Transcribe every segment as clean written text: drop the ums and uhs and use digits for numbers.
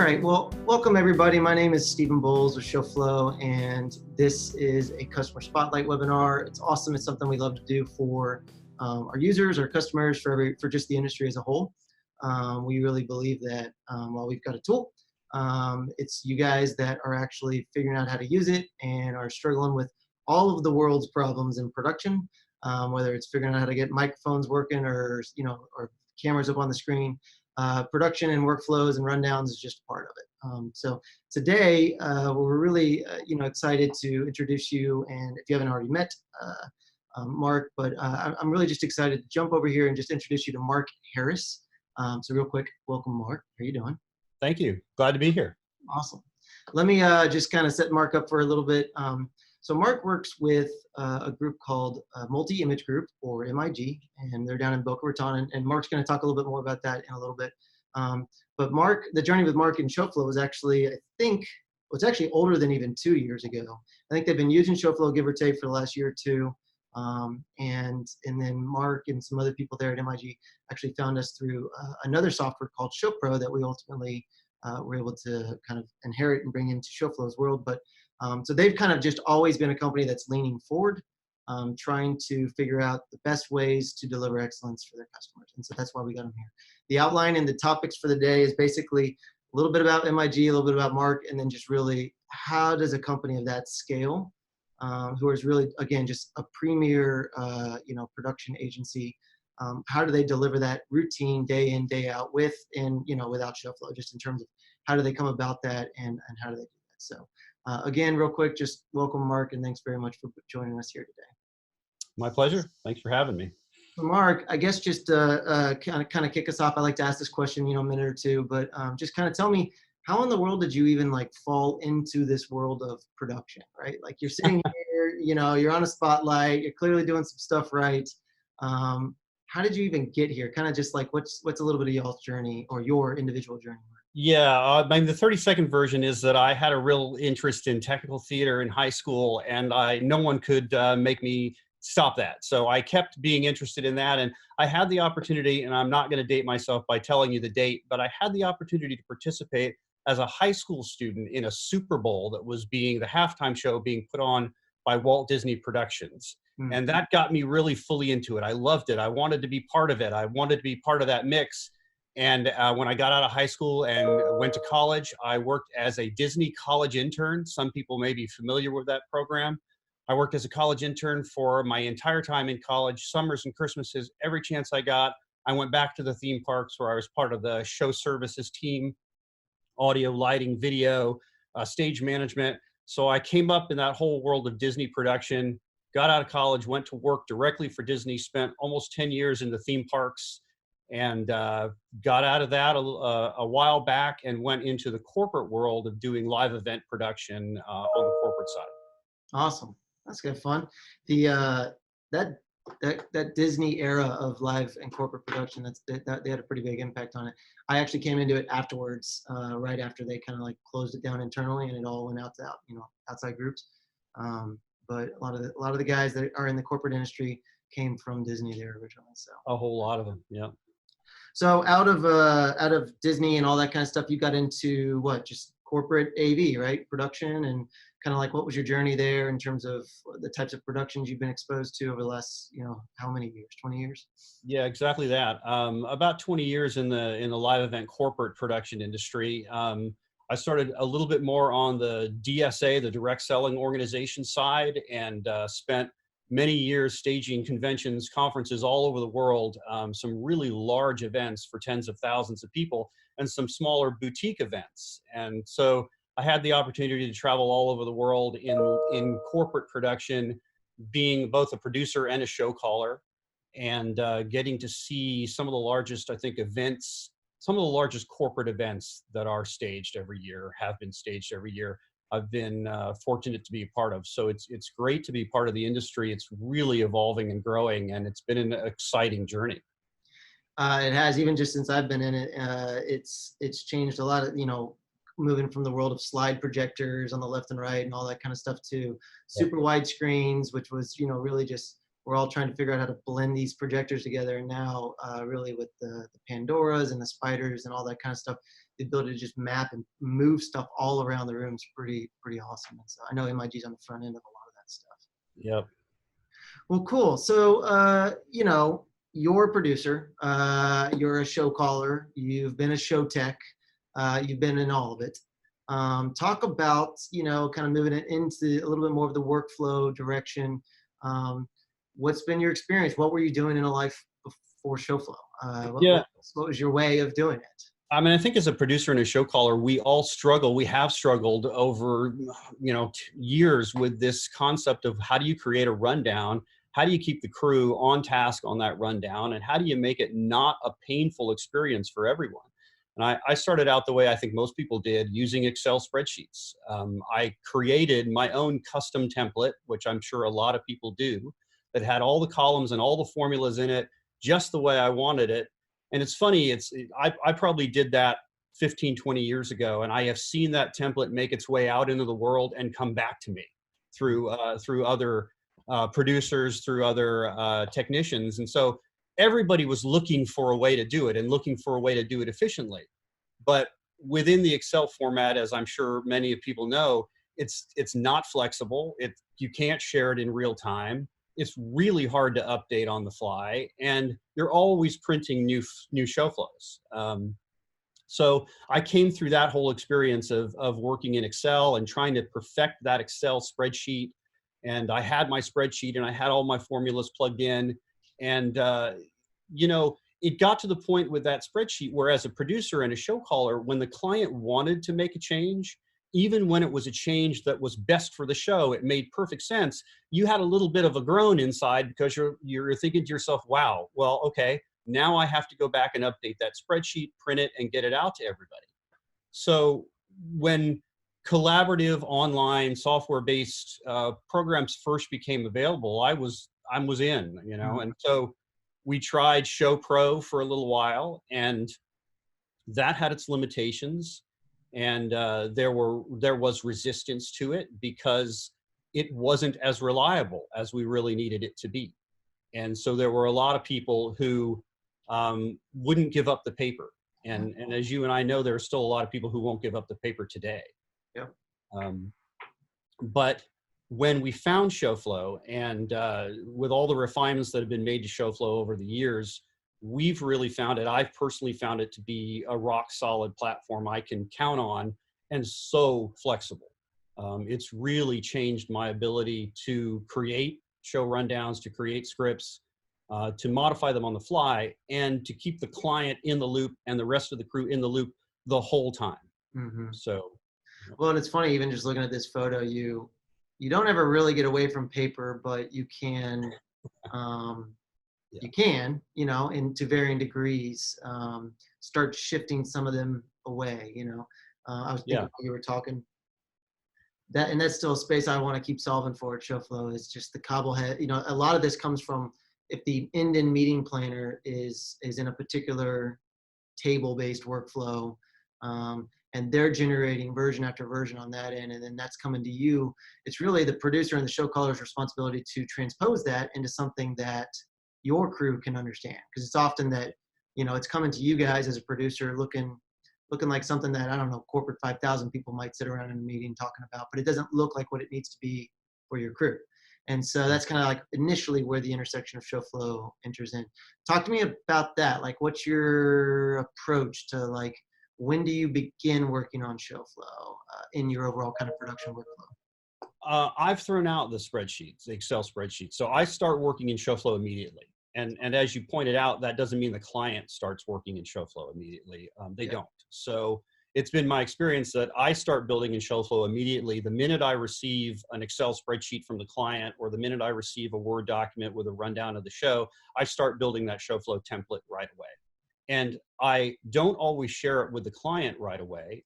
right, well, welcome everybody. My name is Stephen Bowles with Shoflo, and this is a customer spotlight webinar. It's awesome. It's something we love to do for our users, our customers, for just the industry as a whole. We really believe that while we've got a tool, it's you guys that are actually figuring out how to use it and are struggling with all of the world's problems in production, whether it's figuring out how to get microphones working or cameras up on the screen. Production and workflows and rundowns is just a part of it. So today we're really excited to introduce you, and if you haven't already met Mark, but I'm really just excited to jump over here and just introduce you to Mark Harris. So real quick, welcome Mark. How are you doing? Thank you. Glad to be here. Awesome. Let me just kind of set Mark up for a little bit. So Mark works with a group called Multi-Image Group, or MIG, and they're down in Boca Raton, and Mark's going to talk a little bit more about that in a little bit. But Mark, the journey with Mark and Shoflo was actually, it's actually older than even 2 years ago. I think they've been using Shoflo, give or take, for the last year or two. And then Mark and some other people there at MIG actually found us through another software called Shoflo that we ultimately were able to kind of inherit and bring into Shoflo's world. But so they've kind of just always been a company that's leaning forward, trying to figure out the best ways to deliver excellence for their customers. And so that's why we got them here. The outline and the topics for the day is basically a little bit about MIG, a little bit about Mark, and then just really how does a company of that scale, who is really, again, just a premier, production agency, how do they deliver that routine day in, day out with, and, without Shoflo, just in terms of how do they come about that and how do they do that. So again, real quick, just welcome Mark, and thanks very much for joining us here today. My pleasure. Thanks for having me. So Mark, I guess just kind of kick us off, I like to ask this question, a minute or two, but just kind of tell me, how in the world did you even fall into this world of production, right? Like you're sitting here, you're on a spotlight, you're clearly doing some stuff right. How did you even get here? Kind of just what's a little bit of y'all's journey or your individual journey? Yeah, the 30-second version is that I had a real interest in technical theater in high school, and no one could make me stop that. So I kept being interested in that, and I had the opportunity, and I'm not going to date myself by telling you the date, but I had the opportunity to participate as a high school student in a Super Bowl that was the halftime show being put on by Walt Disney Productions. Mm-hmm. And that got me really fully into it. I loved it. I wanted to be part of it. I wanted to be part of that mix. And when I got out of high school and went to college, I worked as a Disney college intern. Some people may be familiar with that program. I worked as a college intern for my entire time in college, summers and Christmases, every chance I got. I went back to the theme parks where I was part of the show services team, audio, lighting, video, stage management. So I came up in that whole world of Disney production, got out of college, went to work directly for Disney, spent almost 10 years in the theme parks, and got out of that a while back and went into the corporate world of doing live event production on the corporate side. Awesome. That's good fun. The that Disney era of live and corporate production, they had a pretty big impact on it. I actually came into it afterwards, right after they kind of closed it down internally, and it all went out to outside groups. But a lot of the guys that are in the corporate industry came from Disney there originally. So a whole lot of them, yeah. So out of Disney and all that kind of stuff, you got into what? Just corporate AV, right? Production, and kind of what was your journey there in terms of the types of productions you've been exposed to over the last, how many years? 20 years? Yeah, exactly that. About 20 years in the live event corporate production industry. I started a little bit more on the DSA, the direct selling organization side, and spent many years staging conventions, conferences all over the world, some really large events for tens of thousands of people, and some smaller boutique events. And so I had the opportunity to travel all over the world in corporate production, being both a producer and a show caller, and getting to see some of the largest, events, some of the largest corporate events that are staged every year, have been staged every year. I've been fortunate to be a part of. So it's great to be part of the industry. It's really evolving and growing, and it's been an exciting journey. It has, even just since I've been in it. It's changed a lot of, moving from the world of slide projectors on the left and right and all that kind of stuff to super wide screens, which was, really just, we're all trying to figure out how to blend these projectors together. And now really with the Pandoras and the spiders and all that kind of stuff, the ability to just map and move stuff all around the room is pretty awesome. And so I know MIG's on the front end of a lot of that stuff. Yep. Well, cool. So, you know, you're a producer, you're a show caller, you've been a show tech, you've been in all of it. Talk about, you know, kind of moving it into a little bit more of the workflow direction. What's been your experience? What were you doing in a life before Shoflo? What was your way of doing it? I mean, I think as a producer and a show caller, we all struggle. We have struggled over, you know, years with this concept of how do you create a rundown? How do you keep the crew on task on that rundown? And how do you make it not a painful experience for everyone? And I started out the way I think most people did, using Excel spreadsheets. I created my own custom template, which I'm sure a lot of people do, that had all the columns and all the formulas in it just the way I wanted it. And it's funny, I probably did that 15, 20 years ago, and I have seen that template make its way out into the world and come back to me through other producers, through other technicians. And so everybody was looking for a way to do it and looking for a way to do it efficiently. But within the Excel format, as I'm sure many of people know, it's not flexible. You can't share it in real time. It's really hard to update on the fly, and you're always printing new show flows. So I came through that whole experience of working in Excel and trying to perfect that Excel spreadsheet. And I had my spreadsheet and I had all my formulas plugged in. And, you know, it got to the point with that spreadsheet where, as a producer and a show caller, when the client wanted to make a change, even when it was a change that was best for the show, it made perfect sense. You had a little bit of a groan inside because you're thinking to yourself, wow, well, okay, now I have to go back and update that spreadsheet, print it, and get it out to everybody. So when collaborative online software-based programs first became available, I was in, you know, and so we tried Show Pro for a little while, and that had its limitations. And there was resistance to it because it wasn't as reliable as we really needed it to be. And so there were a lot of people who wouldn't give up the paper. And as you and I know, there are still a lot of people who won't give up the paper today. Yeah. But when we found Shoflo, and with all the refinements that have been made to Shoflo over the years, we've really found it. I've personally found it to be a rock solid platform I can count on, and so flexible. It's really changed my ability to create show rundowns, to create scripts, to modify them on the fly, and to keep the client in the loop and the rest of the crew in the loop the whole time. Mm-hmm. So, well, and it's funny, even just looking at this photo, you don't ever really get away from paper, but you can, you know, and to varying degrees, start shifting some of them away, you know. I was thinking you were talking that, and that's still a space I want to keep solving for at Shoflo, is just the cobblehead. You know, a lot of this comes from, if the end-in meeting planner is in a particular table-based workflow, and they're generating version after version on that end, and then that's coming to you, it's really the producer and the show caller's responsibility to transpose that into something that your crew can understand. Because it's often that, you know, it's coming to you guys as a producer looking like something that, I don't know, corporate 5,000 people might sit around in a meeting talking about, but it doesn't look like what it needs to be for your crew. And so that's kind of like initially where the intersection of Shoflo enters in. Talk to me about that. Like, what's your approach to, like, when do you begin working on Shoflo in your overall kind of production workflow? I've thrown out the spreadsheets, the Excel spreadsheets. So I start working in Shoflo immediately. And as you pointed out, that doesn't mean the client starts working in Shoflo immediately. They don't. So it's been my experience that I start building in Shoflo immediately the minute I receive an Excel spreadsheet from the client, or the minute I receive a Word document with a rundown of the show. I start building that Shoflo template right away. And I don't always share it with the client right away,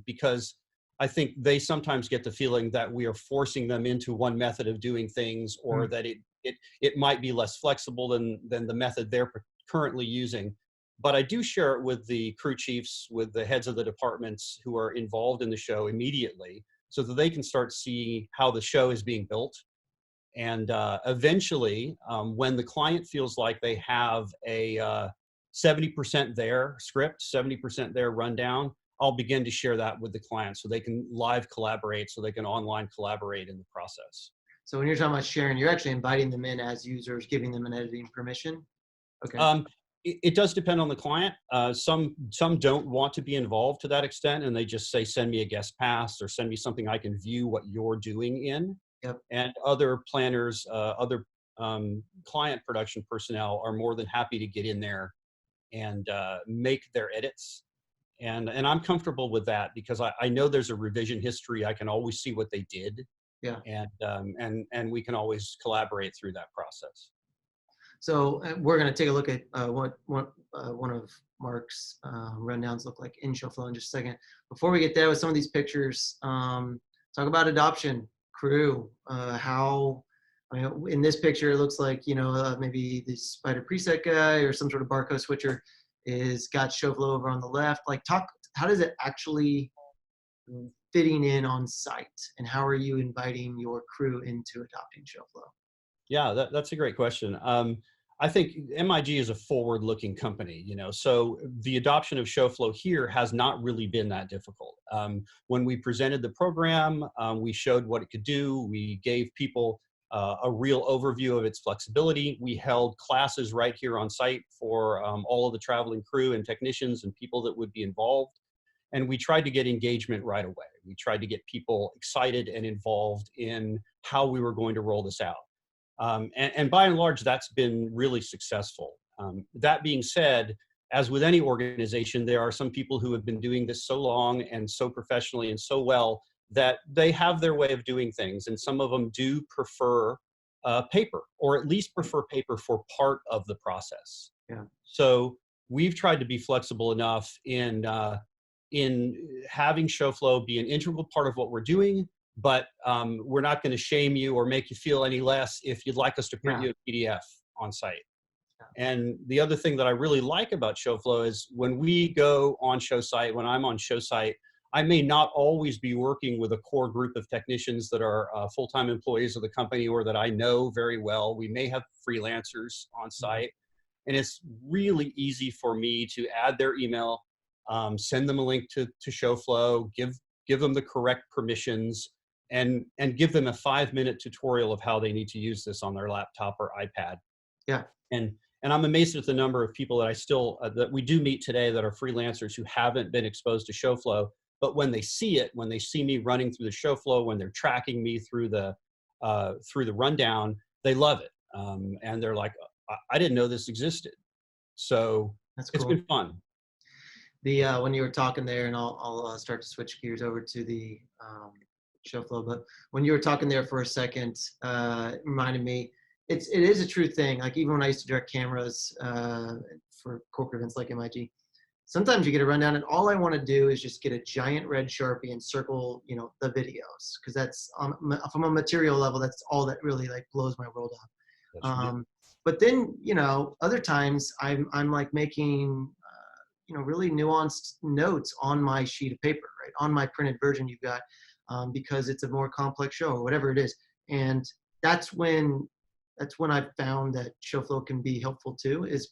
because I think they sometimes get the feeling that we are forcing them into one method of doing things, or that it might be less flexible than the method they're currently using. But I do share it with the crew chiefs, with the heads of the departments who are involved in the show immediately, so that they can start seeing how the show is being built. And eventually, when the client feels like they have a 70% their script, 70% their rundown, I'll begin to share that with the client so they can live collaborate, so they can online collaborate in the process. So when you're talking about sharing, you're actually inviting them in as users, giving them an editing permission. Okay. It does depend on the client. Some don't want to be involved to that extent, and they just say, send me a guest pass or send me something I can view what you're doing in. Yep. And other planners, other client production personnel are more than happy to get in there and make their edits. And I'm comfortable with that because I know there's a revision history. I can always see what they did. Yeah. And we can always collaborate through that process. So we're going to take a look at what one of Mark's rundowns look like in Shoflo in just a second. Before we get there with some of these pictures, talk about adoption, crew, how, I mean, in this picture, it looks like, maybe the Spider preset guy or some sort of barcode switcher is got Shoflo over on the left. Like how does it actually fitting in on site, and how are you inviting your crew into adopting Shoflo? Yeah, that's a great question. I think MIG is a forward-looking company, so the adoption of Shoflo here has not really been that difficult. When we presented the program, we showed what it could do. We gave people a real overview of its flexibility. We held classes right here on site for all of the traveling crew and technicians and people that would be involved. And we tried to get engagement right away. We tried to get people excited and involved in how we were going to roll this out. And by and large, that's been really successful. That being said, as with any organization, there are some people who have been doing this so long and so professionally and so well that they have their way of doing things. And some of them do prefer paper, or at least prefer paper for part of the process. Yeah. So we've tried to be flexible enough in having Shoflo be an integral part of what we're doing, but we're not going to shame you or make you feel any less if you'd like us to print you a PDF on site. Yeah. And the other thing that I really like about Shoflo is when we go on show site, when I'm on show site, I may not always be working with a core group of technicians that are full-time employees of the company or that I know very well. We may have freelancers on site, and it's really easy for me to add their email, send them a link to Shoflo, give them the correct permissions, and give them a 5-minute tutorial of how they need to use this on their laptop or iPad. Yeah. And I'm amazed at the number of people that I still, that we do meet today that are freelancers who haven't been exposed to Shoflo, but when they see it, when they see me running through the Shoflo, when they're tracking me through the rundown, they love it. And they're like, I didn't know this existed. So that's cool. It's been fun. When you were talking there, and I'll start to switch gears over to the Shoflo, but when you were talking there for a second, it reminded me, it is a true thing. Like even when I used to direct cameras for corporate events like MIG, sometimes you get a rundown and all I want to do is just get a giant red Sharpie and circle, the videos. Cause that's from a material level, that's all that really like blows my world up. But then, other times I'm like making, really nuanced notes on my sheet of paper, right? On my printed version you've got, because it's a more complex show or whatever it is. And that's when I've found that Shoflo can be helpful too, is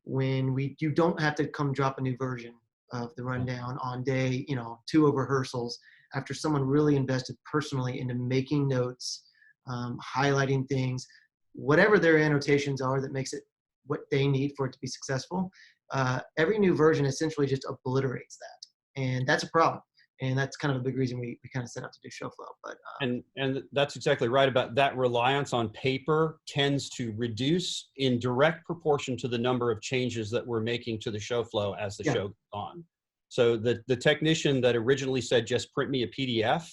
when you don't have to come drop a new version of the rundown on day 2 of rehearsals after someone really invested personally into making notes, highlighting things, whatever their annotations are that makes it what they need for it to be successful. Every new version essentially just obliterates that, and that's a problem. And that's kind of a big reason we kind of set out to do Shoflo. But and that's exactly right about that. Reliance on paper tends to reduce in direct proportion to the number of changes that we're making to the Shoflo as the show goes on. So the technician that originally said just print me a PDF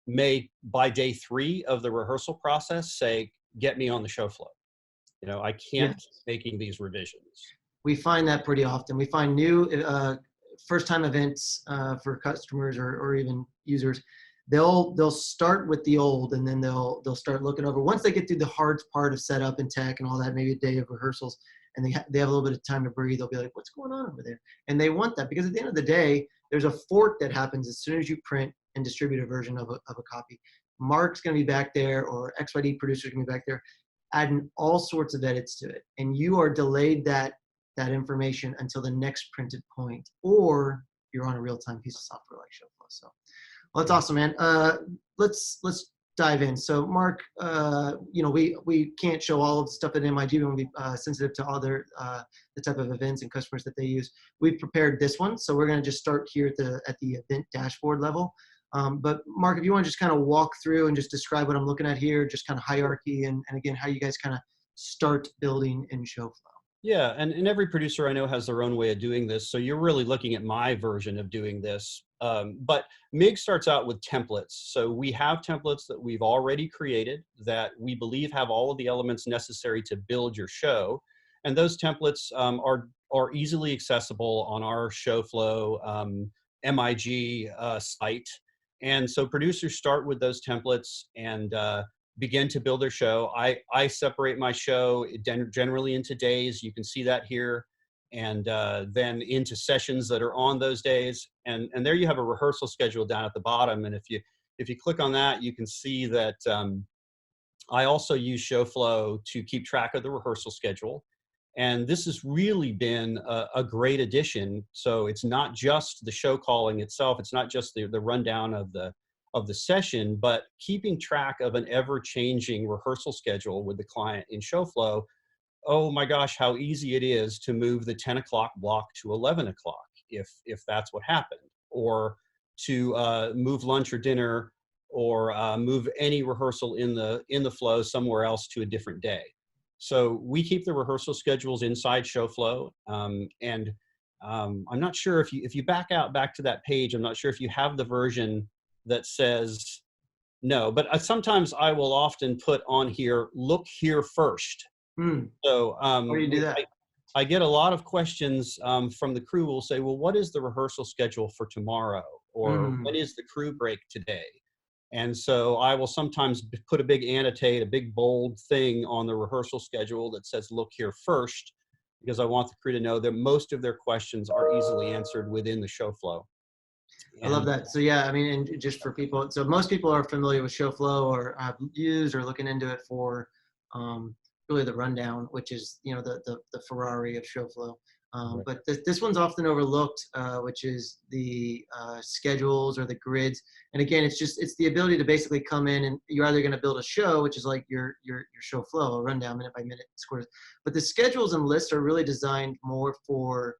may by day 3 of the rehearsal process say get me on the Shoflo. I can't keep making these revisions. We find that pretty often. We find new first-time events for customers or even users. They'll start with the old, and then they'll start looking over. Once they get through the hard part of setup and tech and all that, maybe a day of rehearsals, and they have a little bit of time to breathe, they'll be like, "What's going on over there?" And they want that because at the end of the day, there's a fork that happens as soon as you print and distribute a version of a copy. Mark's going to be back there, or XYD producer's going to be back there, adding all sorts of edits to it, and you are delayed that information until the next printed point, or you're on a real-time piece of software like Shoflo. So, well, that's awesome, man. Let's dive in. So, Mark, we can't show all of the stuff at MIG. We want to be sensitive to other the type of events and customers that they use. We've prepared this one, so we're going to just start here at the event dashboard level. But Mark, if you want to just kind of walk through and just describe what I'm looking at here, just kind of hierarchy and again, how you guys kind of start building in Shoflo. Yeah, and every producer I know has their own way of doing this. So you're really looking at my version of doing this. But MIG starts out with templates. So we have templates that we've already created that we believe have all of the elements necessary to build your show. And those templates are easily accessible on our Shoflo MIG site. And so producers start with those templates and begin to build their show. I separate my show generally into days. You can see that here. And then into sessions that are on those days. And there you have a rehearsal schedule down at the bottom. And if you click on that, you can see that I also use Shoflo to keep track of the rehearsal schedule. And this has really been a great addition. So it's not just the show calling itself. It's not just the rundown of the session, but keeping track of an ever-changing rehearsal schedule with the client in Shoflo. Oh my gosh, how easy it is to move the 10 o'clock block to 11 o'clock if that's what happened, or to move lunch or dinner, or move any rehearsal in the flow somewhere else to a different day. So we keep the rehearsal schedules inside Shoflo, and I'm not sure if you back to that page, I'm not sure if you have the version that says no, but sometimes I will often put on here, look here first. So how do you do that? I get a lot of questions from the crew who will say, well, what is the rehearsal schedule for tomorrow? Or when is the crew break today? And so I will sometimes put a big annotate, a big bold thing on the rehearsal schedule that says, look here first, because I want the crew to know that most of their questions are easily answered within the Shoflo. I love that. So yeah, I mean, and just for people, so most people are familiar with Shoflo or have used or looking into it for really the rundown, which is, the Ferrari of Shoflo. Right. But this one's often overlooked, which is the schedules or the grids. And again, it's the ability to basically come in and you're either going to build a show, which is like your Shoflo, a rundown minute by minute scores. But the schedules and lists are really designed more for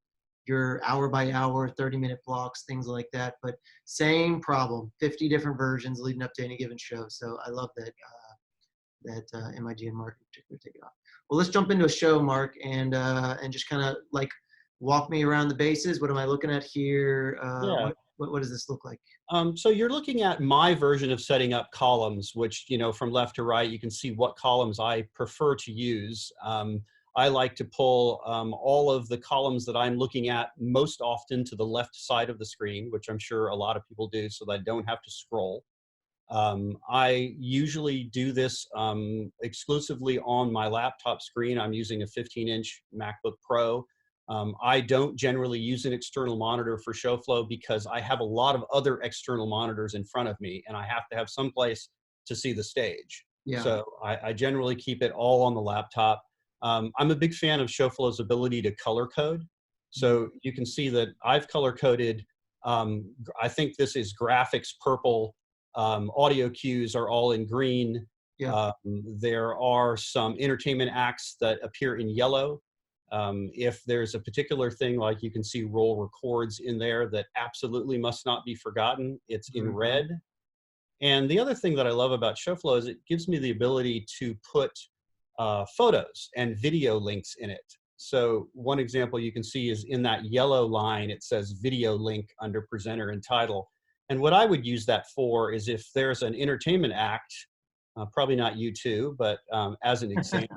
your hour by hour, 30-minute blocks, things like that. But same problem, 50 different versions leading up to any given show. So I love that MIG and Mark in particular take it off. Well, let's jump into a show, Mark, and just kind of like walk me around the bases. What am I looking at here? Yeah. What does this look like? So you're looking at my version of setting up columns, which, from left to right, you can see what columns I prefer to use. I like to pull all of the columns that I'm looking at most often to the left side of the screen, which I'm sure a lot of people do, so that I don't have to scroll. I usually do this exclusively on my laptop screen. I'm using a 15-inch MacBook Pro. I don't generally use an external monitor for Shoflo because I have a lot of other external monitors in front of me, and I have to have some place to see the stage. Yeah. So I generally keep it all on the laptop. I'm a big fan of Shoflo's ability to color code. So you can see that I've color coded, I think this is graphics purple, audio cues are all in green. Yeah. There are some entertainment acts that appear in yellow. If there's a particular thing, like you can see roll records in there that absolutely must not be forgotten, it's in red. And the other thing that I love about Shoflo is it gives me the ability to put photos and video links in it. So one example you can see is in that yellow line, it says video link under presenter and title. And what I would use that for is if there's an entertainment act, probably not U2, but as an example,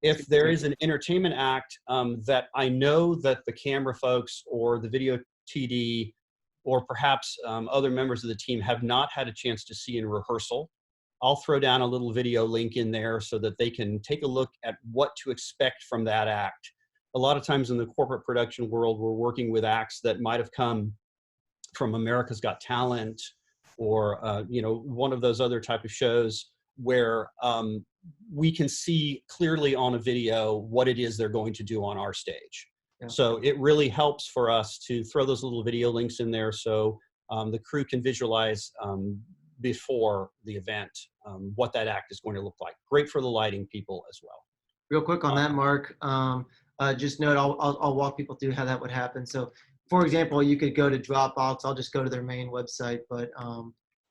if there is an entertainment act that I know that the camera folks or the video TD or perhaps other members of the team have not had a chance to see in rehearsal, I'll throw down a little video link in there so that they can take a look at what to expect from that act. A lot of times in the corporate production world, we're working with acts that might have come from America's Got Talent or one of those other type of shows where we can see clearly on a video what it is they're going to do on our stage. Yeah. So it really helps for us to throw those little video links in there so the crew can visualize before the event what that act is going to look like. Great for the lighting people as well. Real quick on that, Mark, just note, I'll walk people through how that would happen. So for example, you could go to Dropbox. I'll just go to their main website, but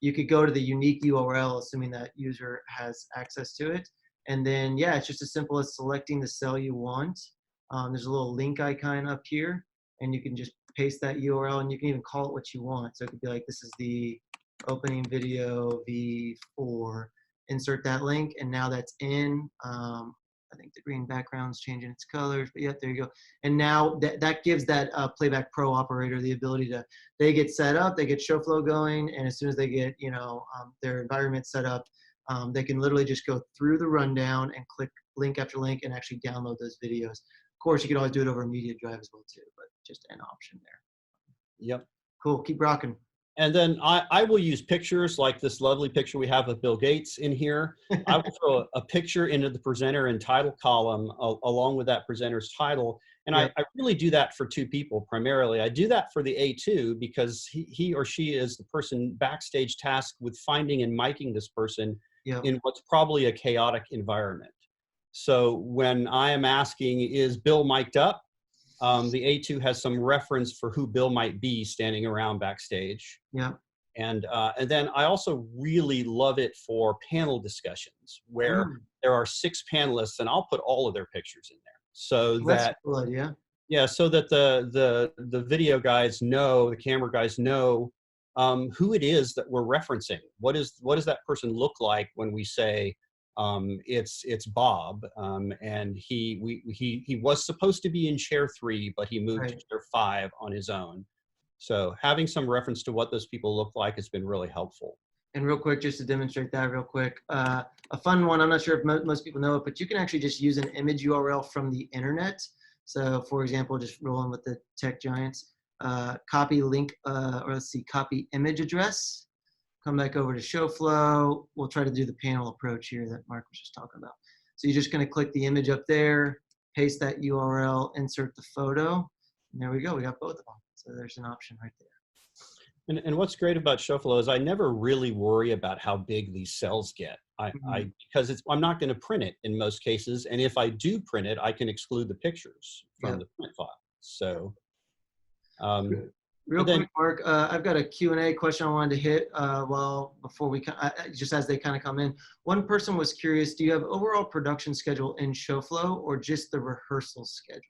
you could go to the unique URL, assuming that user has access to it. And then, yeah, it's just as simple as selecting the cell you want. There's a little link icon up here, and you can just paste that URL, and you can even call it what you want. So it could be like, this is the opening video V4. Insert that link, and now that's in. I think the green background's changing its colors, but yeah, there you go. And now that gives that Playback Pro operator the ability to, they get set up, they get Shoflo going, and as soon as they get, their environment set up, they can literally just go through the rundown and click link after link and actually download those videos. Of course, you could always do it over a media drive as well too, but just an option there. Yep. Cool, keep rocking. And then I will use pictures like this lovely picture we have of Bill Gates in here. I will throw a picture into the presenter and title column along with that presenter's title. And I really do that for two people primarily. I do that for the A2 because he or she is the person backstage tasked with finding and miking this person in what's probably a chaotic environment. So when I am asking, is Bill mic'd up? The A2 has some reference for who Bill might be standing around backstage. Yeah. And then I also really love it for panel discussions where there are 6 panelists, and I'll put all of their pictures in there so that's good, yeah, so that the video guys know, the camera guys know who it is that we're referencing. What does that person look like when we say it's Bob, and he was supposed to be in chair 3, but he moved to chair 5 on his own. So having some reference to what those people look like has been really helpful. And real quick, just to demonstrate that real quick, a fun one, I'm not sure if most people know it, but you can actually just use an image URL from the internet. So for example, just rolling with the tech giants, copy link, or let's see, copy image address, come back over to Shoflo. We'll try to do the panel approach here that Mark was just talking about. So you're just gonna click the image up there, paste that URL, insert the photo, and there we go, we got both of them. So there's an option right there. And what's great about Shoflo is I never really worry about how big these cells get. Because I'm not going to print it in most cases, and if I do print it, I can exclude the pictures from the print file. So, real quick, Mark, I've got a Q&A question I wanted to hit before we just as they kind of come in. One person was curious: do you have overall production schedule in Shoflo or just the rehearsal schedule?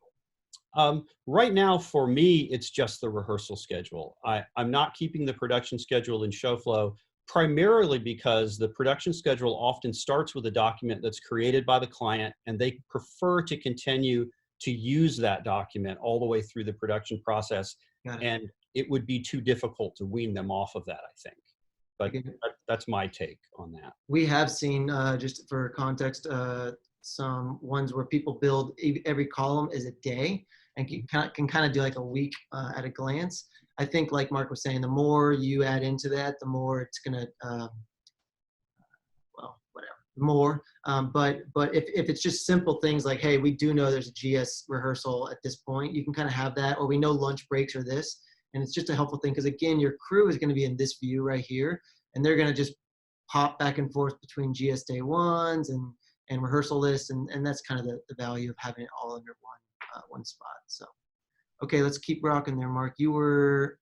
Right now, for me, it's just the rehearsal schedule. I'm not keeping the production schedule in Shoflo, primarily because the production schedule often starts with a document that's created by the client, and they prefer to continue to use that document all the way through the production process. And it would be too difficult to wean them off of that, I think. But that's my take on that. We have seen, just for context, some ones where people build every column is a day and can kind of do like a week at a glance. I think, like Mark was saying, the more you add into that, the more it's gonna, well, whatever, more. But if it's just simple things like, hey, we do know there's a GS rehearsal at this point, you can kind of have that, or we know lunch breaks are this, and it's just a helpful thing because again, your crew is going to be in this view right here, and they're going to just hop back and forth between GS day ones and rehearsal lists, and that's kind of the value of having it all under one spot. So, okay, let's keep rocking there, Mark. You were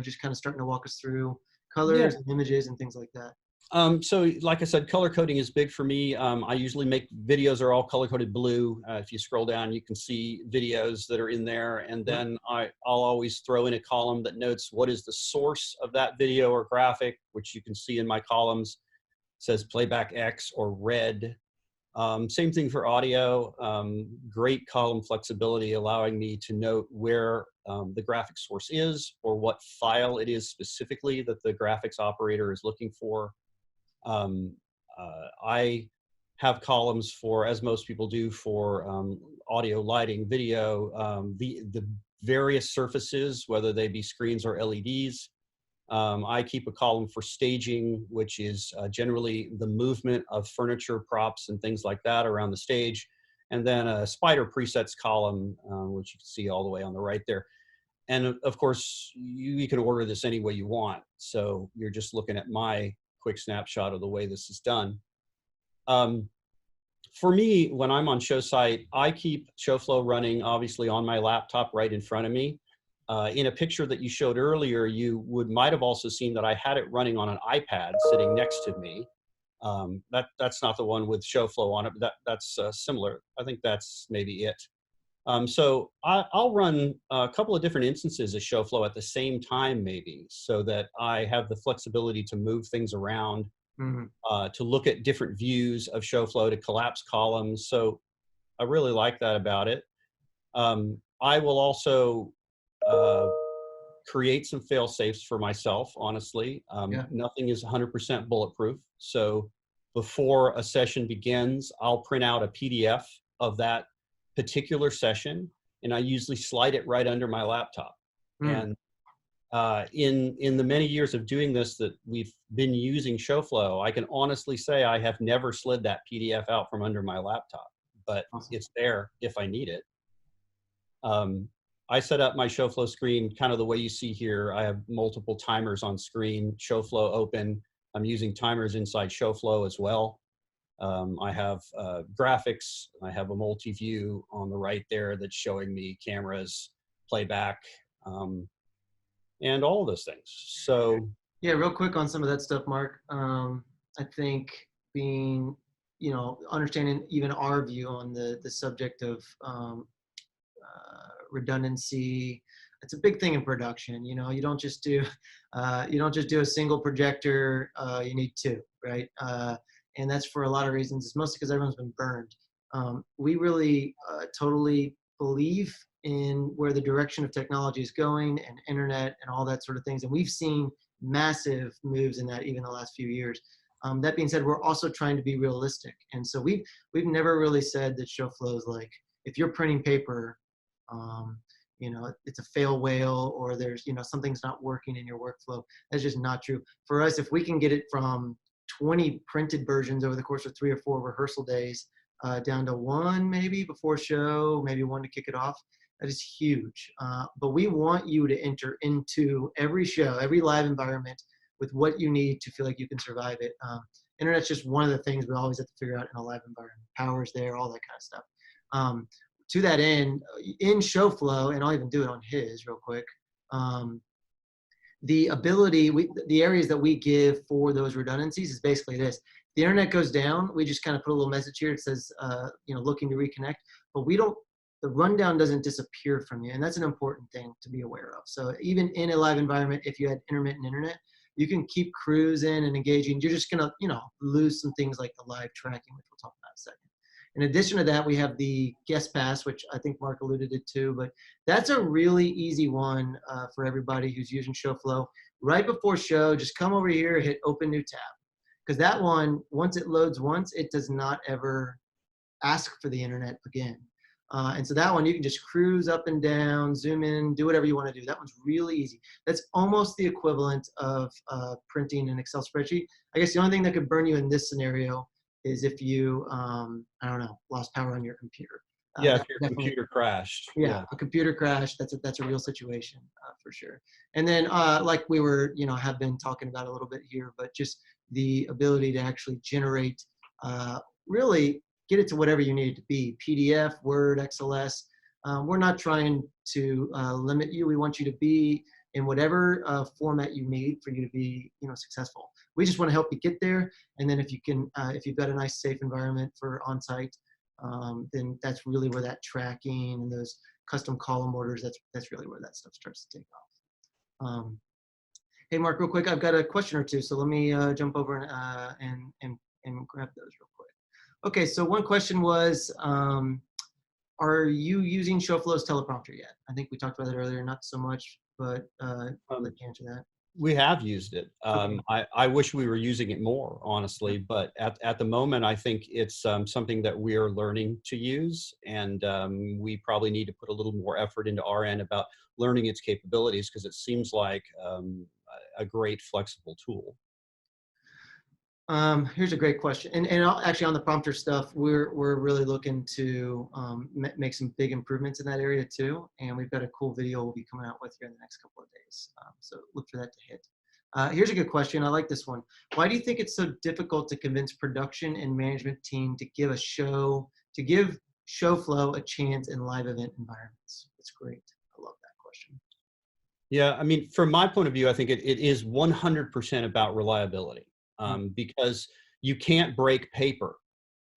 just kind of starting to walk us through colors and images and things like that. So like I said, color coding is big for me. I usually make videos are all color coded blue. If you scroll down, you can see videos that are in there. And then I'll always throw in a column that notes what is the source of that video or graphic, which you can see in my columns. It says playback X or red. Same thing for audio. Great column flexibility, allowing me to note where the graphic source is or what file it is specifically that the graphics operator is looking for. I have columns for, as most people do, for audio, lighting, video, the various surfaces, whether they be screens or LEDs. I keep a column for staging, which is generally the movement of furniture, props, and things like that around the stage. and then a spider presets column, which you can see all the way on the right there. And of course, you can order this any way you want. So you're just looking at my quick snapshot of the way this is done. For me, when I'm on show site, I keep Shoflo running obviously on my laptop right in front of me. In a picture that you showed earlier, you might have also seen that I had it running on an iPad sitting next to me. That's not the one with Shoflo on it, but that's similar. I think that's maybe it. So I'll run a couple of different instances of Shoflo at the same time, maybe, so that I have the flexibility to move things around, to look at different views of Shoflo, to collapse columns. So I really like that about it. I will also create some fail safes for myself, honestly. Nothing is 100% bulletproof. So before a session begins, I'll print out a PDF of that particular session, and I usually slide it right under my laptop. And in the many years of doing this that we've been using Shoflo, I can honestly say I have never slid that PDF out from under my laptop, but it's there if I need it. I set up my Shoflo screen kind of the way you see here. I have multiple timers on screen, Shoflo open. I'm using timers inside Shoflo as well. I have graphics. I have a multi-view on the right there that's showing me cameras, playback, and all of those things. So yeah, real quick on some of that stuff, Mark. I think being, understanding even our view on the subject of redundancy. It's a big thing in production. You don't just do a single projector. You need two, right? And that's for a lot of reasons. It's mostly because everyone's been burned. We really totally believe in where the direction of technology is going, and internet and all that sort of things. And we've seen massive moves in that even the last few years. That being said, we're also trying to be realistic. And so we've never really said that Shoflo is like, if you're printing paper, it's a fail whale, or there's, something's not working in your workflow. That's just not true. For us, if we can get it from 20 printed versions over the course of 3 or 4 rehearsal days, down to 1 maybe before show, maybe 1 to kick it off, that is huge. But we want you to enter into every show, every live environment with what you need to feel like you can survive it. Internet's just one of the things we always have to figure out in a live environment. Power's there, all that kind of stuff. To that end, in Shoflo, and I'll even do it on his real quick, the ability, the areas that we give for those redundancies is basically this. If the internet goes down, we just kind of put a little message here. It says, looking to reconnect, but the rundown doesn't disappear from you. And that's an important thing to be aware of. So even in a live environment, if you had intermittent internet, you can keep cruising and engaging. You're just gonna, lose some things like the live tracking, which we'll talk about in a second. In addition to that, we have the guest pass, which I think Mark alluded to, but that's a really easy one for everybody who's using Shoflo. Right before show, just come over here, hit open new tab. Because that one, once it loads once, it does not ever ask for the internet again. And so that one, you can just cruise up and down, zoom in, do whatever you want to do. That one's really easy. That's almost the equivalent of printing an Excel spreadsheet. I guess the only thing that could burn you in this scenario is if you, lost power on your computer. Yeah, if your computer crashed. Yeah, a computer crash, that's a real situation for sure. And then like we were, have been talking about a little bit here, but just the ability to actually generate, really get it to whatever you need it to be, PDF, Word, XLS. We're not trying to limit you. We want you to be in whatever format you need for you to be, successful. We just want to help you get there. And then if you can, if you've got a nice, safe environment for on-site, then that's really where that tracking and those custom column orders, that's really where that stuff starts to take off. Hey, Mark, real quick, I've got a question or two, so let me jump over and grab those real quick. Okay, so one question was, are you using Shoflo's teleprompter yet? I think we talked about it earlier, not so much, but I'll let you answer that. We have used it. Okay. I wish we were using it more, honestly, but at the moment, I think it's something that we are learning to use, and we probably need to put a little more effort into our end about learning its capabilities, because it seems like a great flexible tool. Here's a great question. And actually on the prompter stuff, we're really looking to make some big improvements in that area too. And we've got a cool video we'll be coming out with here in the next couple of days. So look for that to hit. Here's a good question. I like this one. Why do you think it's so difficult to convince production and management team to give Shoflo a chance in live event environments? That's great. I love that question. Yeah, I mean, from my point of view, I think it is 100% about reliability, because you can't break paper.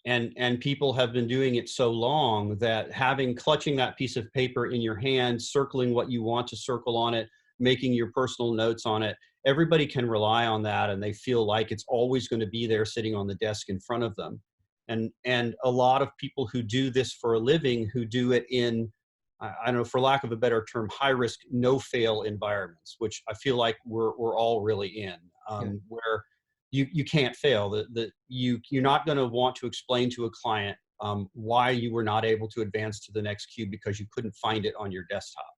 And people have been doing it so long that clutching that piece of paper in your hand, circling what you want to circle on it, making your personal notes on it, everybody can rely on that, and they feel like it's always going to be there sitting on the desk in front of them. And a lot of people who do this for a living, who do it in, I don't know, for lack of a better term, high risk, no fail environments, which I feel like we're all really in, where you can't fail. You're not going to want to explain to a client why you were not able to advance to the next cue because you couldn't find it on your desktop.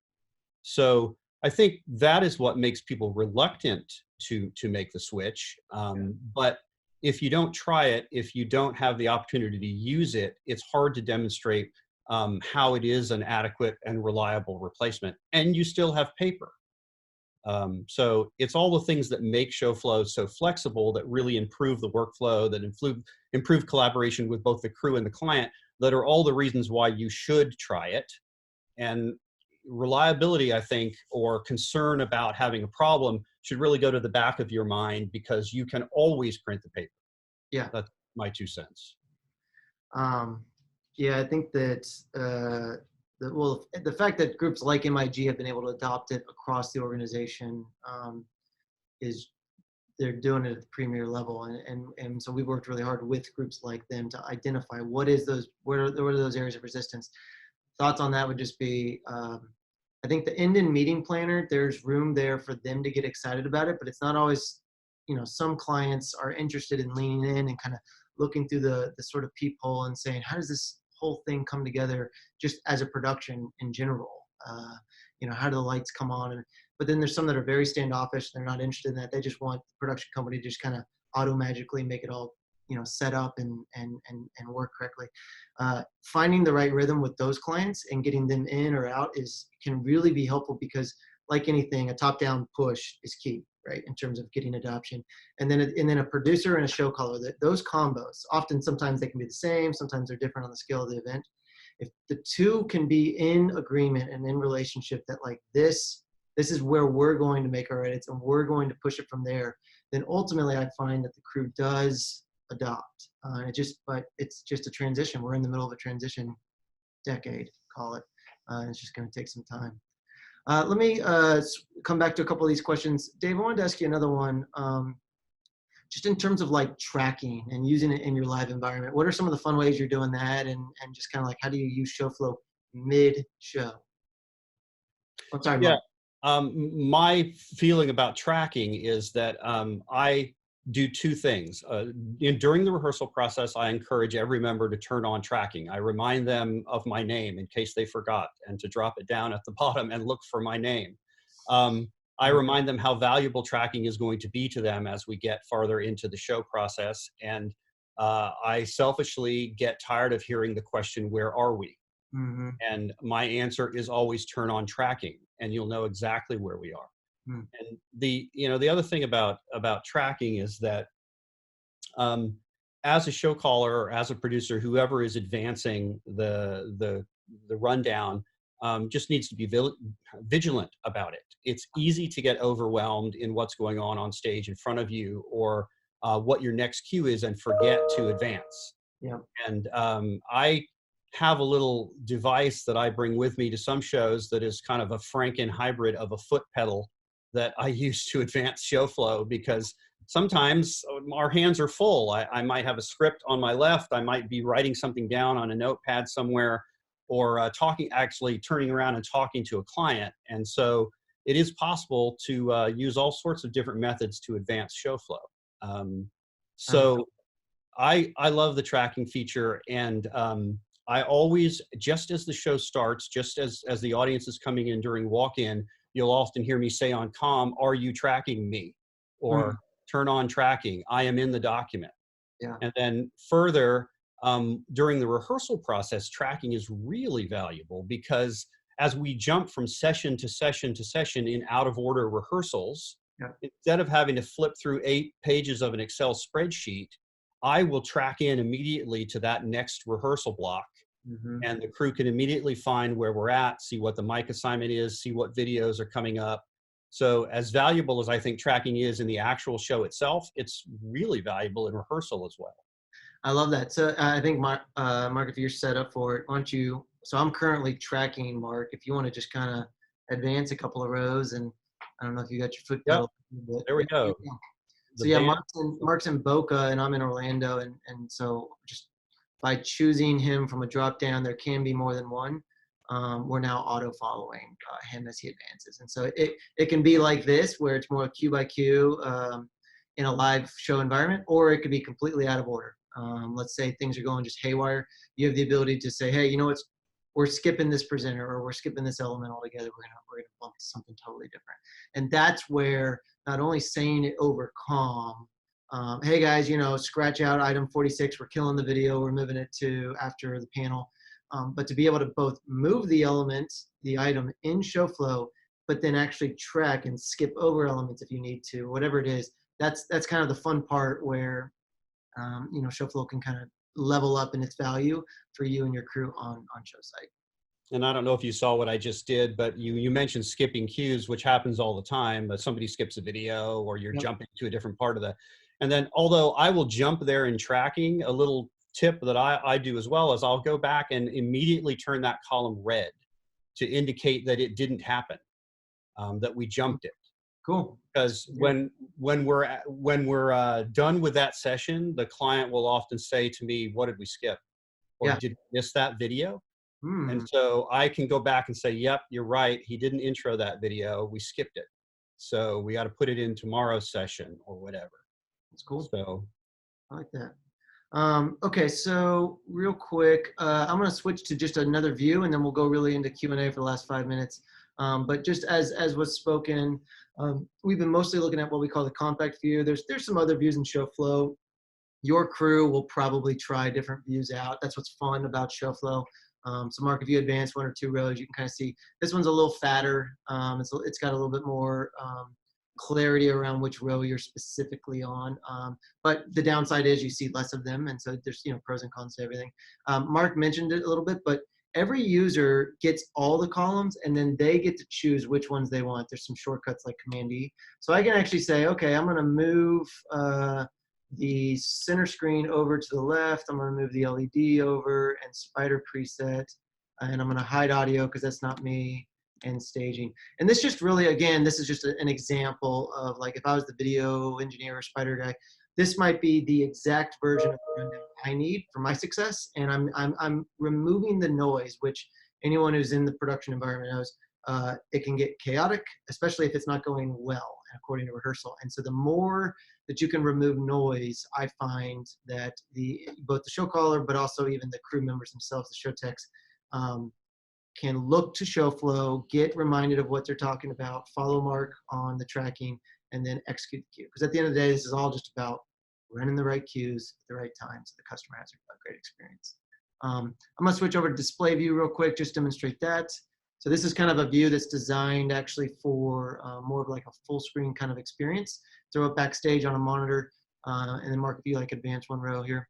So I think that is what makes people reluctant to make the switch. But if you don't try it, if you don't have the opportunity to use it, it's hard to demonstrate how it is an adequate and reliable replacement, and you still have paper. So it's all the things that make Shoflo so flexible, that really improve the workflow, that improve collaboration with both the crew and the client, that are all the reasons why you should try it. And reliability, I think, or concern about having a problem should really go to the back of your mind, because you can always print the paper. Yeah. That's my 2 cents. Yeah, I think that the fact that groups like MIG have been able to adopt it across the organization is they're doing it at the premier level, and so we've worked really hard with groups like them to identify what are those areas of resistance. Thoughts on that would just be, I think the end-in meeting planner, there's room there for them to get excited about it, but it's not always, some clients are interested in leaning in and kind of looking through the sort of peephole and saying, how does this whole thing come together just as a production in general? How do the lights come on? But then there's some that are very standoffish. They're not interested in that. They just want the production company to just kind of auto-magically make it all, set up and work correctly. Finding the right rhythm with those clients and getting them in or out can really be helpful, because like anything, a top-down push is key, right, in terms of getting adoption. And then a producer and a show caller, those combos, sometimes they can be the same, sometimes they're different on the scale of the event. If the two can be in agreement and in relationship that like this is where we're going to make our edits and we're going to push it from there, then ultimately I find that the crew does adopt. But it's just a transition. We're in the middle of a transition decade, call it. It's just going to take some time. Let me come back to a couple of these questions. Dave, I wanted to ask you another one. Just in terms of like tracking and using it in your live environment, what are some of the fun ways you're doing that? And just kind of like, how do you use Shoflo mid-show? I'm sorry, Yeah. Mark. My feeling about tracking is that I do 2 things. During the rehearsal process, I encourage every member to turn on tracking. I remind them of my name in case they forgot, and to drop it down at the bottom and look for my name. I remind them how valuable tracking is going to be to them as we get farther into the show process. And I selfishly get tired of hearing the question, where are we? Mm-hmm. And my answer is always turn on tracking, and you'll know exactly where we are. Mm. And the other thing about tracking is that as a show caller or as a producer, whoever is advancing the rundown just needs to be vigilant about it. It's easy to get overwhelmed in what's going on stage in front of you, or what your next cue is, and forget to advance. Yeah. And I have a little device that I bring with me to some shows that is kind of a Franken hybrid of a foot pedal that I use to advance Shoflo, because sometimes our hands are full. I might have a script on my left. I might be writing something down on a notepad somewhere, or turning around and talking to a client. And so it is possible to use all sorts of different methods to advance Shoflo. So I love the tracking feature, and I always, just as the show starts, just as the audience is coming in during walk-in, you'll often hear me say on comm, "Are you tracking me?" Or turn on tracking. I am in the document. Yeah. And then further, during the rehearsal process, tracking is really valuable because as we jump from session to session to session in out of order rehearsals, Yeah. instead of having to flip through 8 pages of an Excel spreadsheet, I will track in immediately to that next rehearsal block. Mm-hmm. And the crew can immediately find where we're at, see what the mic assignment is, see what videos are coming up. So as valuable as I think tracking is in the actual show itself, it's really valuable in rehearsal as well. I love that. So I think Mark, if you're set up for it, why don't you? So I'm currently tracking, Mark. If you want to just kind of advance a couple of rows, and I don't know if you got your foot Yep, pedal. But there we go. so The yeah, band. Mark's in Boca, and I'm in Orlando, and so just by choosing him from a drop down, there can be more than one. We're now auto following him as he advances, and so it can be like this, where it's more cue by cue in a live show environment, or it could be completely out of order. Let's say things are going just haywire. You have the ability to say, hey, you know what? We're skipping this presenter, or we're skipping this element altogether. We're gonna bump to something totally different. And that's where not only saying it over calm, hey guys, scratch out item 46. We're killing the video. We're moving it to after the panel. But to be able to both move the element, the item in Shoflo, but then actually track and skip over elements if you need to, whatever it is. That's kind of the fun part where Shoflo can kind of level up in its value for you and your crew on show site. And I don't know if you saw what I just did, but you mentioned skipping cues, which happens all the time. But somebody skips a video or you're jumping to a different part of the. And then although I will jump there in tracking, a little tip that I do as well is I'll go back and immediately turn that column red to indicate that it didn't happen, that we jumped it. Cool. Because when we're done with that session, the client will often say to me, "What did we skip? Or did we miss that video?" And so I can go back and say, "Yep, you're right. He didn't intro that video. We skipped it. So we got to put it in tomorrow's session or whatever." That's cool. So I like that. Okay, so real quick, I'm going to switch to just another view, and then we'll go really into Q&A for the last 5 minutes. But just as was spoken, we've been mostly looking at what we call the compact view. There's some other views in Shoflo. Your crew will probably try different views out. That's what's fun about Shoflo. So Mark, if you advance 1 or 2 rows, you can kind of see this one's a little fatter. It's got a little bit more clarity around which row you're specifically on. But the downside is you see less of them. And so there's, pros and cons to everything. Mark mentioned it a little bit, but every user gets all the columns and then they get to choose which ones they want. There's some shortcuts like Command E. So I can actually say, okay, I'm going to move the center screen over to the left. I'm going to move the LED over and spider preset. And I'm going to hide audio because that's not me, and staging. And this just really, again, this is just an example of like, if I was the video engineer or spider guy, this might be the exact version of the rundown I need for my success. And I'm removing the noise, which anyone who's in the production environment knows it can get chaotic, especially if it's not going well according to rehearsal. And so the more that you can remove noise, I find that both the show caller, but also even the crew members themselves, the show techs, can look to Shoflo, get reminded of what they're talking about, follow Mark on the tracking, and then execute the cue. Because at the end of the day, this is all just about running the right cues at the right time so the customer has a great experience. I'm going to switch over to display view real quick, just demonstrate that. So this is kind of a view that's designed actually for more of like a full screen kind of experience. Throw it backstage on a monitor, and then Mark, if you like advance 1 row here.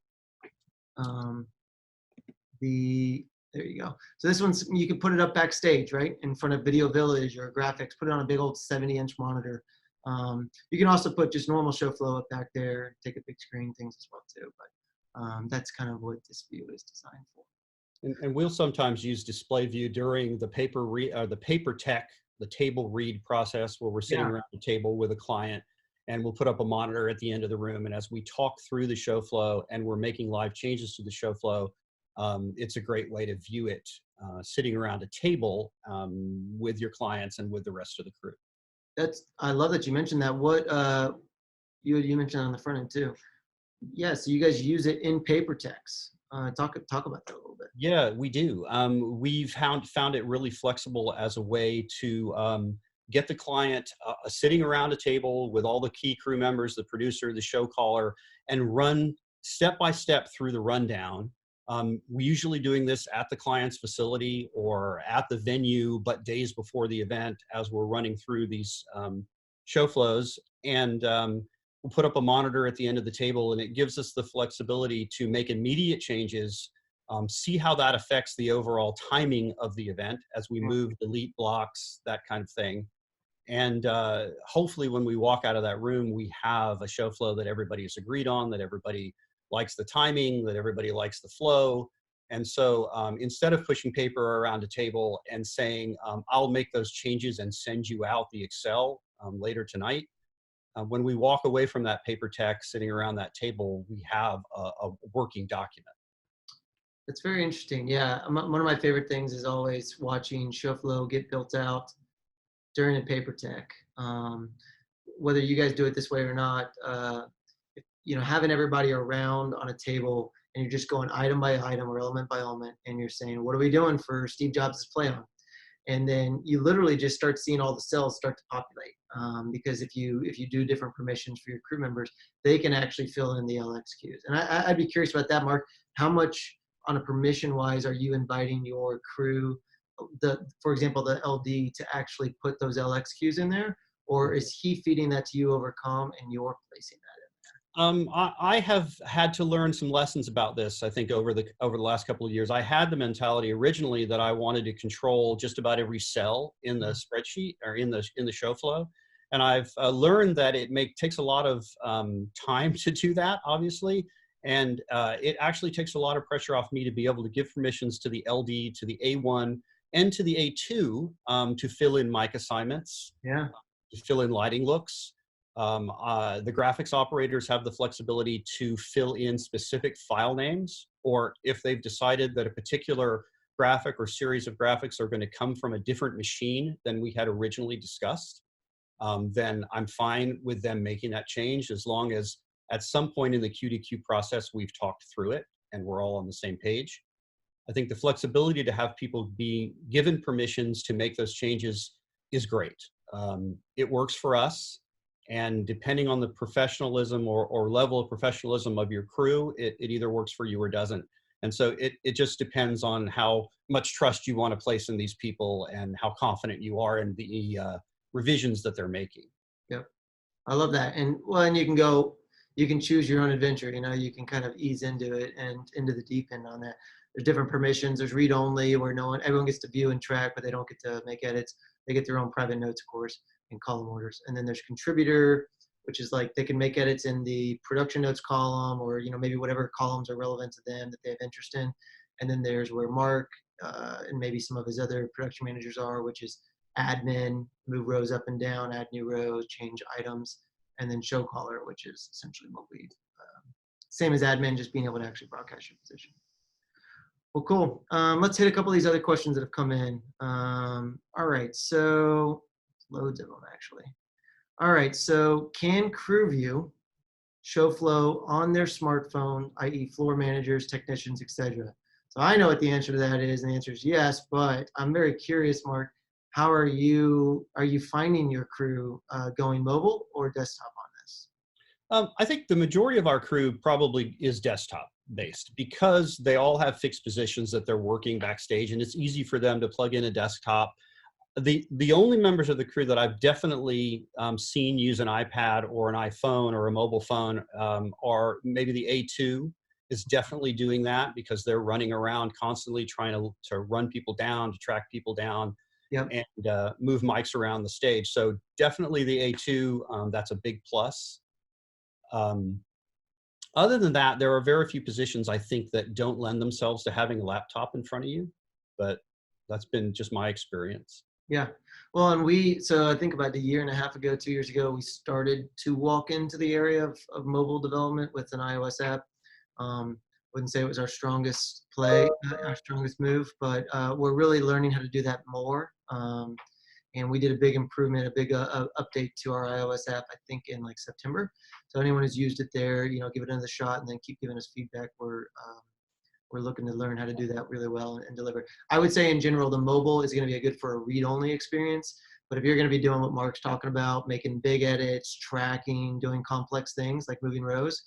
There you go. So this one's, you can put it up backstage, right? In front of Video Village or graphics, put it on a big old 70-inch monitor. You can also put just normal Shoflo up back there, take a big screen, things as well too. But that's kind of what this view is designed for. and we'll sometimes use display view during the paper tech, the table read process where we're sitting around the table with a client, and we'll put up a monitor at the end of the room. And as we talk through the Shoflo and we're making live changes to the Shoflo, it's a great way to view it sitting around a table with your clients and with the rest of the crew. I love that you mentioned that. What you mentioned on the front end too. Yeah, so you guys use it in paper text. Talk about that a little bit. Yeah, we do. We've found it really flexible as a way to get the client sitting around a table with all the key crew members, the producer, the show caller, and run step by step through the rundown. We're usually doing this at the client's facility or at the venue, but days before the event as we're running through these show flows. And we'll put up a monitor at the end of the table, and it gives us the flexibility to make immediate changes, see how that affects the overall timing of the event as we move, delete blocks, that kind of thing. And hopefully when we walk out of that room, we have a show flow that everybody has agreed on, that everybody likes the timing, that everybody likes the flow. And so instead of pushing paper around a table and saying, I'll make those changes and send you out the Excel later tonight, when we walk away from that paper text sitting around that table, we have a working document. That's very interesting. Yeah, one of my favorite things is always watching Shoflo get built out during a paper tech. Whether you guys do it this way or not, having everybody around on a table and you're just going item by item or element by element, and you're saying, what are we doing for Steve Jobs' play on? And then you literally just start seeing all the cells start to populate, because if you do different permissions for your crew members, they can actually fill in the LX queues. And I'd be curious about that, Mark. How much on a permission wise are you inviting your crew, for example, the LD, to actually put those LX queues in there, or is he feeding that to you over comm and you're placing that in? I have had to learn some lessons about this, I think, over the last couple of years. I had the mentality originally that I wanted to control just about every cell in the spreadsheet or in the show flow. And I've learned that it takes a lot of time to do that, obviously. And it actually takes a lot of pressure off me to be able to give permissions to the LD, to the A1, and to the A2 to fill in mic assignments, to fill in lighting looks. The graphics operators have the flexibility to fill in specific file names, or if they've decided that a particular graphic or series of graphics are going to come from a different machine than we had originally discussed, then I'm fine with them making that change, as long as at some point in the Q2Q process, we've talked through it and we're all on the same page. I think the flexibility to have people be given permissions to make those changes is great. It works for us. And depending on the professionalism or level of professionalism of your crew, it either works for you or doesn't. And so it just depends on how much trust you want to place in these people and how confident you are in the revisions that they're making. Yep. I love that. And you can choose your own adventure. You can kind of ease into it and into the deep end on that. There's different permissions. There's read only, where everyone gets to view and track, but they don't get to make edits. They get their own private notes, of course, and column orders. And then there's contributor, which is like they can make edits in the production notes column, or maybe whatever columns are relevant to them that they have interest in. And then there's where Mark and maybe some of his other production managers are, which is admin, move rows up and down, add new rows, change items, and then show caller, which is essentially what we same as admin, just being able to actually broadcast your position. Well, cool. Let's hit a couple of these other questions that have come in. All right, so loads of them actually. All right, so can crew view show flow on their smartphone, i.e. floor managers, technicians, etc.? So I know what the answer to that is, and the answer is yes, but I'm very curious, Mark, how are you finding your crew going mobile or desktop on this? I think the majority of our crew probably is desktop based, because they all have fixed positions that they're working backstage, and it's easy for them to plug in a desktop. The only members of the crew that I've definitely seen use an iPad or an iPhone or a mobile phone are maybe the A2 is definitely doing that, because they're running around constantly trying to run people down, to track people down, Yep. and move mics around the stage. So definitely the A2, that's a big plus. Other than that, there are very few positions, I think, that don't lend themselves to having a laptop in front of you, but that's been just my experience. Yeah. Well, and so I think about a year and a half ago, 2 years ago, we started to walk into the area of mobile development with an iOS app. Wouldn't say it was our strongest play, our strongest move, but we're really learning how to do that more. And we did a big improvement, a big update to our iOS app, I think in like September. So anyone who's used it there, give it another shot and then keep giving us feedback. We're looking to learn how to do that really well and deliver. I would say in general, the mobile is going to be good for a read-only experience. But if you're going to be doing what Mark's talking about, making big edits, tracking, doing complex things like moving rows,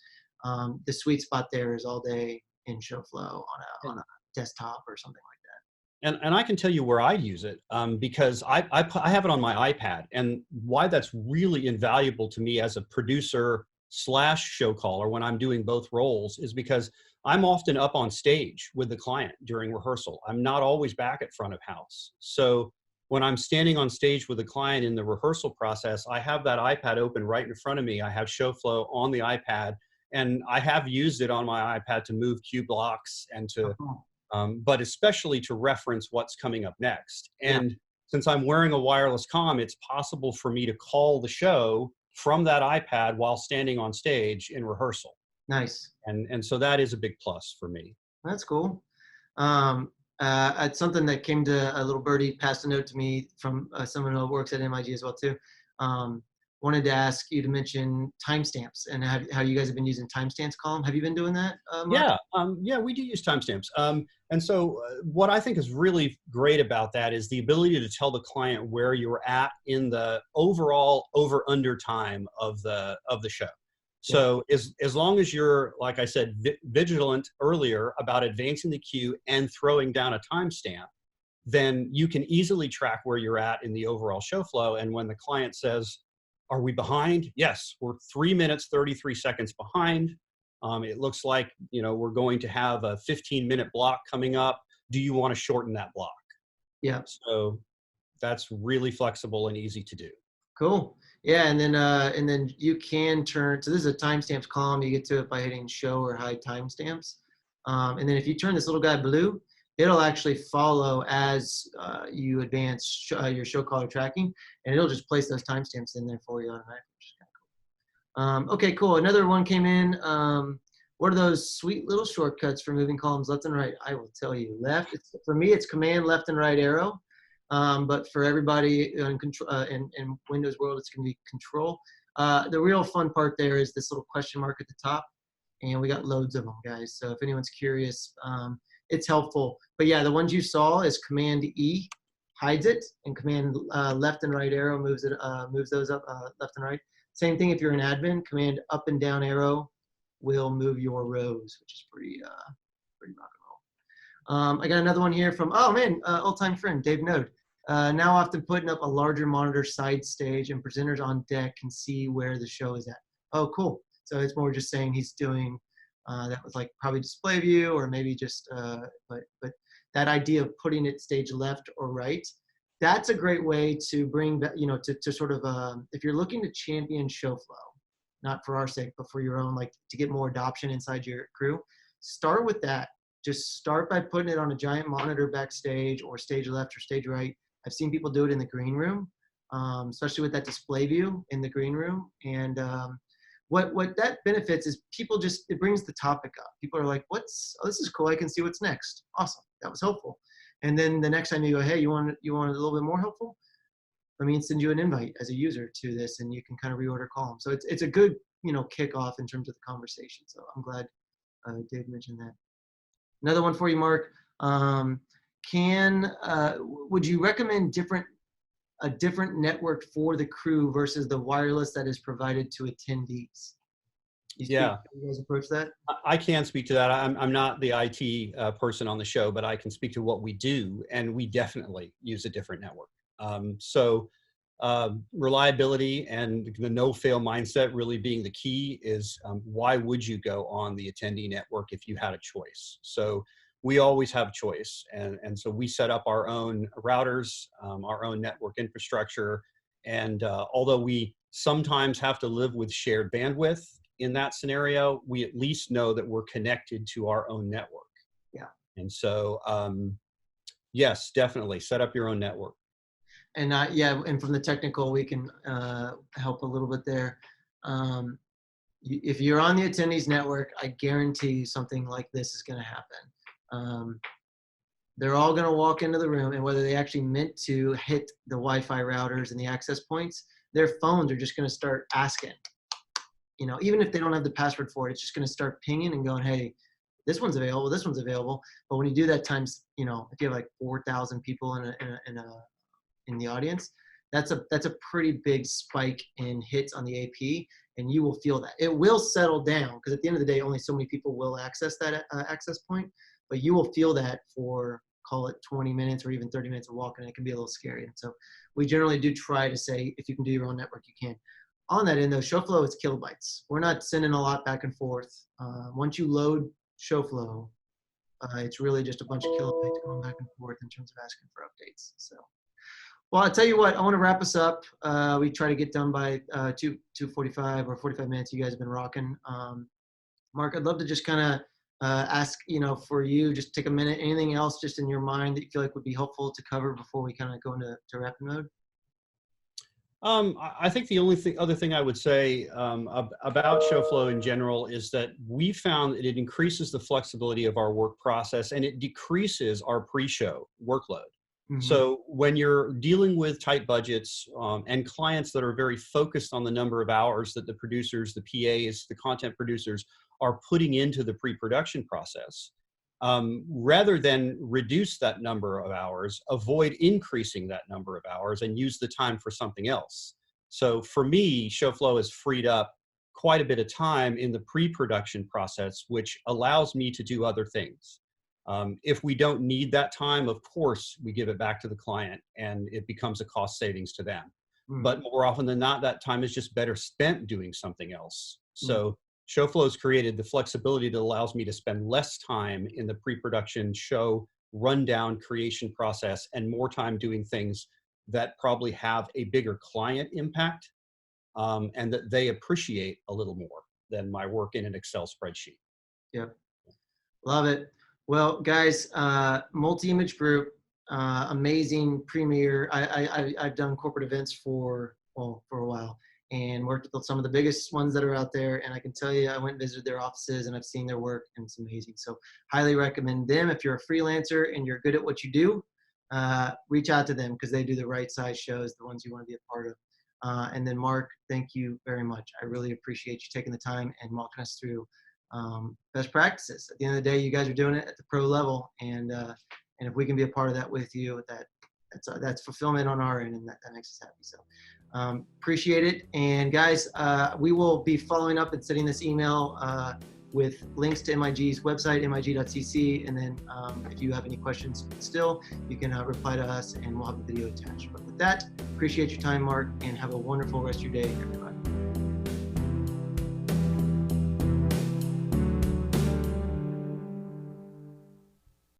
the sweet spot there is all day in Shoflo on a desktop or something like And I can tell you where I use it, because I have it on my iPad. And why that's really invaluable to me as a producer slash show caller when I'm doing both roles is because I'm often up on stage with the client during rehearsal. I'm not always back at front of house. So when I'm standing on stage with the client in the rehearsal process, I have that iPad open right in front of me. I have Showflow on the iPad, and I have used it on my iPad to move cue blocks and to that. but especially to reference what's coming up next. Yeah, And since I'm wearing a wireless comm, it's possible for me to call the show from that iPad while standing on stage in rehearsal. nice. And so that is a big plus for me. That's cool. It's something that came to a little birdie, passed a note to me from someone who works at MIG as well too. Wanted to ask you to mention timestamps and how you guys have been using timestamps column. Have you been doing that, Mark? Yeah, we do use timestamps. And so what I think is really great about that is the ability to tell the client where you're at in the overall over/under time of the show. So as long as you're, like I said, vigilant earlier about advancing the cue and throwing down a timestamp, then you can easily track where you're at in the overall show flow. And when the client says, "Are we behind?" Yes, we're 3 minutes, 33 seconds behind. It looks like, we're going to have a 15-minute block coming up. Do you want to shorten that block? Yeah. So that's really flexible and easy to do. Cool. Yeah, and then you can turn. So this is a timestamps column. You get to it by hitting show or hide timestamps. And then if you turn this little guy blue, it'll actually follow as you advance your show caller tracking, and it'll just place those timestamps in there for you automatically, which is kind of cool. Okay, cool. Another one came in. What are those sweet little shortcuts for moving columns left and right? I will tell you. For me, it's command left and right arrow. But for everybody in Windows world, it's going to be control. The real fun part there is this little question mark at the top, and we got loads of them, guys. So if anyone's curious, it's helpful. But yeah, the ones you saw is Command E hides it, and Command left and right arrow moves those up left and right. Same thing if you're an admin. Command up and down arrow will move your rows, which is pretty rock and roll. I got another one here from old-time friend Dave Node. Now often putting up a larger monitor side stage and presenters on deck can see where the show is at. Oh, cool. So it's more just saying he's doing that with like probably display view or maybe just, but that idea of putting it stage left or right, that's a great way to bring that, to sort of, if you're looking to champion show flow, not for our sake, but for your own, like to get more adoption inside your crew, start with that. Just start by putting it on a giant monitor backstage or stage left or stage right. I've seen people do it in the green room, especially with that display view in the green room. And what that benefits is it brings the topic up. People are like, oh, this is cool. I can see what's next. Awesome. That was helpful. And then the next time you go, hey, you want it a little bit more helpful? Let me send you an invite as a user to this, and you can kind of reorder columns. So it's a good, kickoff in terms of the conversation. So I'm glad Dave mentioned that. Another one for you, Mark. Would you recommend a different network for the crew versus the wireless that is provided to attendees? You guys approach that? I can speak to that. I'm not the IT person on the show, but I can speak to what we do, and we definitely use a different network. So reliability and the no-fail mindset really being the key is why would you go on the attendee network if you had a choice? So we always have choice. And so we set up our own routers, our own network infrastructure. And although we sometimes have to live with shared bandwidth in that scenario, we at least know that we're connected to our own network. Yeah. And so, yes, definitely set up your own network. And and from the technical, we can help a little bit there. If you're on the attendees network, I guarantee you something like this is going to happen. They're all going to walk into the room, and whether they actually meant to hit the Wi-Fi routers and the access points, their phones are just going to start asking. Even if they don't have the password for it, it's just going to start pinging and going, hey, this one's available, this one's available. But when you do that times, if you have like 4,000 people in the audience, that's a pretty big spike in hits on the AP, and you will feel that. It will settle down because at the end of the day, only so many people will access that access point, but you will feel that for, call it 20 minutes or even 30 minutes of walking, and it can be a little scary. And so we generally do try to say, if you can do your own network, you can. On that end though, Shoflo is kilobytes. We're not sending a lot back and forth. Once you load Shoflo, it's really just a bunch of kilobytes going back and forth in terms of asking for updates. So, well, I'll tell you what, I want to wrap us up. We try to get done by 2:45 or 45 minutes. You guys have been rocking. Mark, I'd love to just kind of ask, for you, just take a minute, anything else just in your mind that you feel like would be helpful to cover before we kind of go into wrapping mode? I think the only other thing I would say about Shoflo in general is that we found that it increases the flexibility of our work process and it decreases our pre-show workload. Mm-hmm. So when you're dealing with tight budgets and clients that are very focused on the number of hours that the producers, the PAs, the content producers are putting into the pre-production process, rather than reduce that number of hours, avoid increasing that number of hours and use the time for something else. So for me, Shoflo has freed up quite a bit of time in the pre-production process, which allows me to do other things. If we don't need that time, of course, we give it back to the client and it becomes a cost savings to them. But more often than not, that time is just better spent doing something else. So Shoflo has created the flexibility that allows me to spend less time in the pre-production show rundown creation process and more time doing things that probably have a bigger client impact and that they appreciate a little more than my work in an Excel spreadsheet. Yep. Love it. Well, guys, multi-image group, amazing premier. I've done corporate events for a while and worked with some of the biggest ones that are out there. And I can tell you, I went and visited their offices and I've seen their work and it's amazing. So highly recommend them. If you're a freelancer and you're good at what you do, reach out to them because they do the right size shows, the ones you want to be a part of. And then Mark, thank you very much. I really appreciate you taking the time and walking us through best practices. At the end of the day, you guys are doing it at the pro level. And if we can be a part of that with you, that's fulfillment on our end, and that makes us happy. So appreciate it. And guys, we will be following up and sending this email with links to MIG's website, mig.cc. And then if you have any questions still, you can reply to us and we'll have the video attached. But with that, appreciate your time, Mark, and have a wonderful rest of your day, everybody.